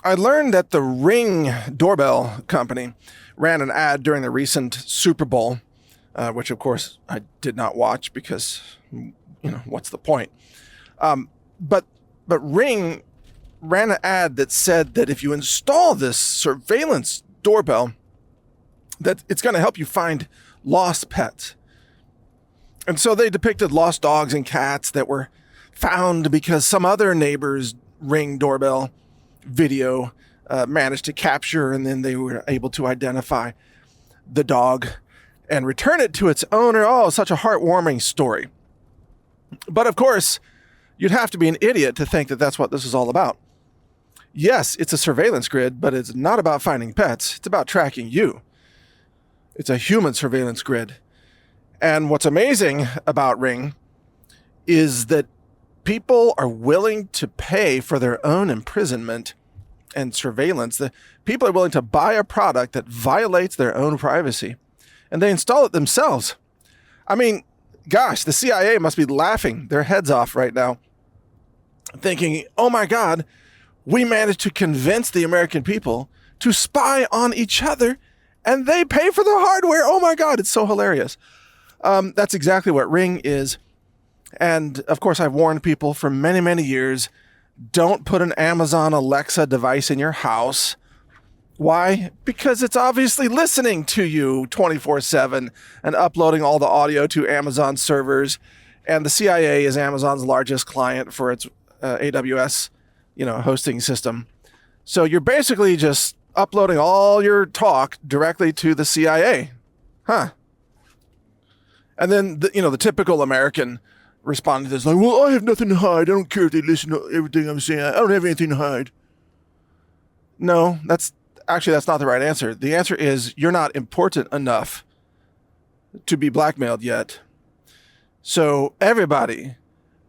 I learned that the Ring Doorbell company ran an ad during the recent Super Bowl, which of course I did not watch because, what's the point? But Ring ran an ad that said that if you install this surveillance doorbell, that it's going to help you find lost pets. And so they depicted lost dogs and cats that were found because some other neighbor's Ring doorbell video managed to capture, and then they were able to identify the dog and return it to its owner. Oh, such a heartwarming story. But of course, you'd have to be an idiot to think that that's what this is all about. Yes, it's a surveillance grid, but it's not about finding pets. It's about tracking you. It's a human surveillance grid. And what's amazing about Ring is that people are willing to pay for their own imprisonment and surveillance. The people are willing to buy a product that violates their own privacy, and they install it themselves. I mean, gosh, the CIA must be laughing their heads off right now, thinking, oh my God, we managed to convince the American people to spy on each other, and they pay for the hardware. Oh my God, it's so hilarious. That's exactly what Ring is. And of course, I've warned people for many, many years, don't put an Amazon Alexa device in your house. Why? Because it's obviously listening to you 24/7 and uploading all the audio to Amazon servers. And the CIA is Amazon's largest client for its AWS, hosting system. So you're basically just uploading all your talk directly to the CIA. Huh. And then, the typical American responding to this, like, well, I have nothing to hide. I don't care if they listen to everything I'm saying. I don't have anything to hide. No, that's not the right answer. The answer is you're not important enough to be blackmailed yet. So everybody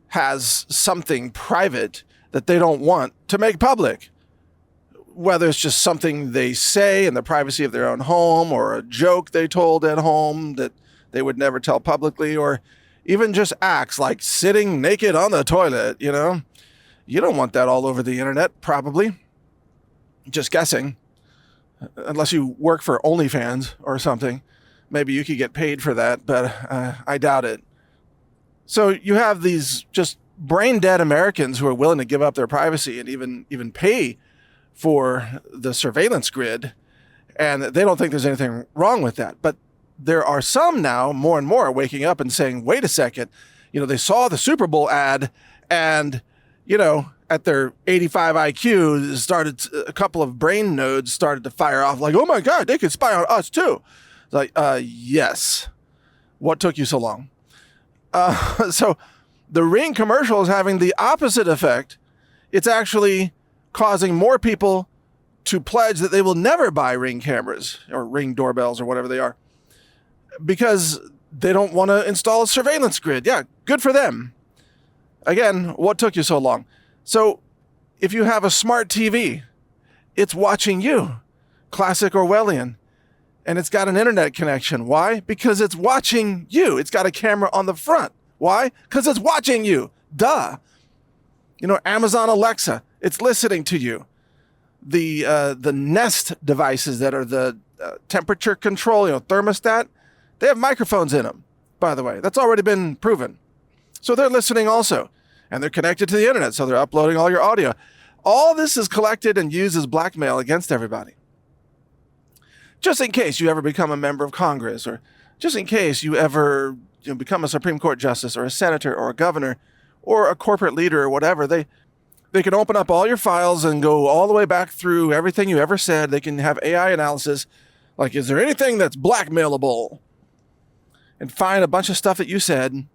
has something private that they don't want to make public. Whether it's just something they say in the privacy of their own home, or a joke they told at home that they would never tell publicly, or even just acts like sitting naked on the toilet, You don't want that all over the internet, probably. Just guessing. Unless you work for OnlyFans or something. Maybe you could get paid for that, but I doubt it. So you have these just brain-dead Americans who are willing to give up their privacy and even pay for the surveillance grid, and they don't think there's anything wrong with that. But there are some now, more and more, waking up and saying, wait a second, they saw the Super Bowl ad and, at their 85 IQ, a couple of brain nodes started to fire off like, oh my God, they could spy on us too. It's like, yes. What took you so long? So the Ring commercial is having the opposite effect. It's actually causing more people to pledge that they will never buy Ring cameras or Ring doorbells or whatever they are, because they don't want to install a surveillance grid. Yeah, good for them. Again, what took you so long? So if you have a smart TV, it's watching you, classic Orwellian, and it's got an internet connection. Why? Because it's watching you. It's got a camera on the front. Why? Because it's watching you. Duh. Amazon Alexa, it's listening to you. The Nest devices that are the temperature control, thermostat, they have microphones in them, by the way. That's already been proven. So they're listening also. And they're connected to the internet, so they're uploading all your audio. All this is collected and used as blackmail against everybody. Just in case you ever become a member of Congress, or just in case you ever become a Supreme Court justice or a senator or a governor or a corporate leader or whatever, they can open up all your files and go all the way back through everything you ever said. They can have AI analysis, like, is there anything that's blackmailable? And find a bunch of stuff that you said,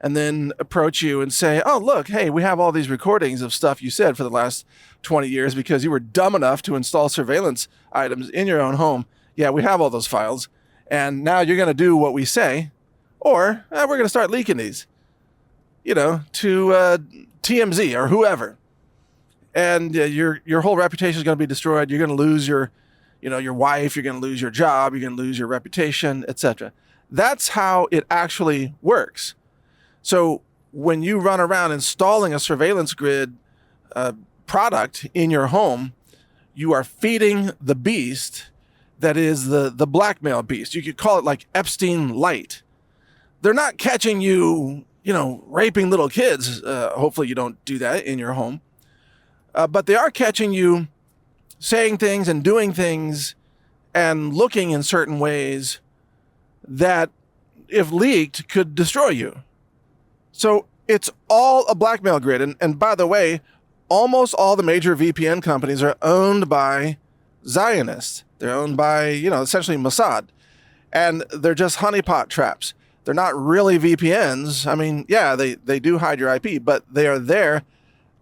and then approach you and say, oh, look, hey, we have all these recordings of stuff you said for the last 20 years because you were dumb enough to install surveillance items in your own home. Yeah, we have all those files. And now you're going to do what we say, or we're going to start leaking these, to TMZ or whoever. And your whole reputation is going to be destroyed. You're going to lose your wife. You're going to lose your job. You're going to lose your reputation, etc. That's how it actually works. So when you run around installing a surveillance grid product in your home, you are feeding the beast that is the blackmail beast. You could call it like Epstein light. They're not catching you, raping little kids. Hopefully you don't do that in your home. But they are catching you saying things and doing things and looking in certain ways that, if leaked, could destroy you. So it's all a blackmail grid. And by the way, almost all the major VPN companies are owned by Zionists. They're owned by, essentially Mossad. And they're just honeypot traps. They're not really VPNs. I mean, yeah, they do hide your IP, but they are there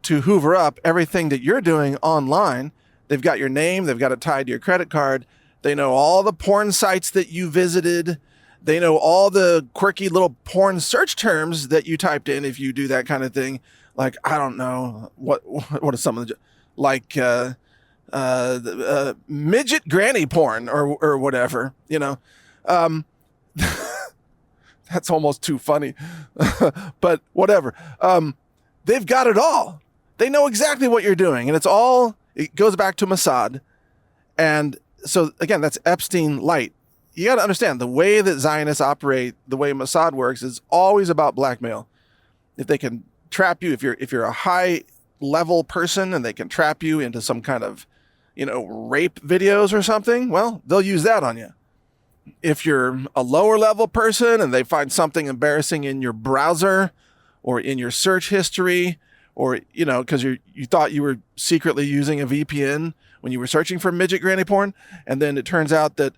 to hoover up everything that you're doing online. They've got your name. They've got it tied to your credit card. They know all the porn sites that you visited. They know all the quirky little porn search terms that you typed in if you do that kind of thing. Like, I don't know, what are some of the, like midget granny porn or whatever, That's almost too funny, but whatever. They've got it all. They know exactly what you're doing, and it goes back to Mossad. And so again, that's Epstein light. You got to understand the way that Zionists operate, the way Mossad works is always about blackmail. If they can trap you, if you're a high level person and they can trap you into some kind of, rape videos or something, well, they'll use that on you. If you're a lower level person and they find something embarrassing in your browser or in your search history, or, because you thought you were secretly using a VPN when you were searching for midget granny porn, and then it turns out that,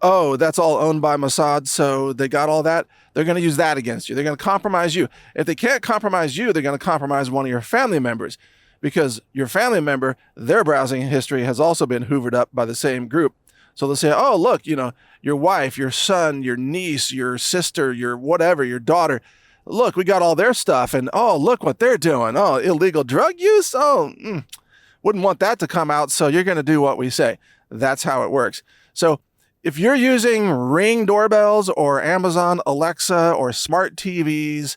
oh, that's all owned by Mossad, so they got all that, they're going to use that against you. They're going to compromise you. If they can't compromise you, they're going to compromise one of your family members, because your family member, their browsing history has also been hoovered up by the same group. So they'll say, oh, look, your wife, your son, your niece, your sister, your whatever, your daughter, look, we got all their stuff, and oh, look what they're doing. Oh, illegal drug use? Oh, wouldn't want that to come out, so you're going to do what we say. That's how it works. So if you're using Ring doorbells or Amazon Alexa or smart TVs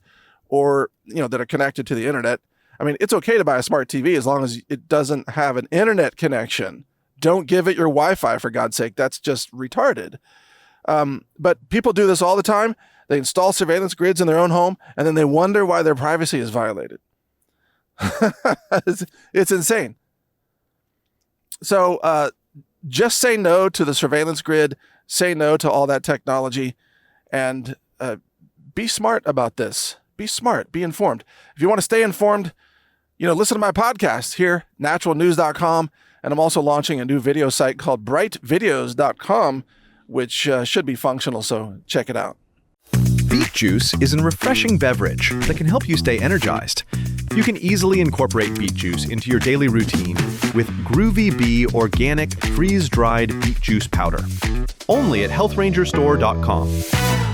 or, that are connected to the internet, I mean, it's okay to buy a smart TV as long as it doesn't have an internet connection. Don't give it your Wi-Fi, for God's sake. That's just retarded. But people do this all the time. They install surveillance grids in their own home, and then they wonder why their privacy is violated. It's insane. So just say no to the surveillance grid. Say no to all that technology, and be smart about this. Be smart. Be informed. If you want to stay informed, listen to my podcast here, naturalnews.com. And I'm also launching a new video site called brightvideos.com, which should be functional, so check it out. Beet juice is a refreshing beverage that can help you stay energized. You can easily incorporate beet juice into your daily routine with Groovy Bee organic freeze-dried beet juice powder. Only at healthrangerstore.com.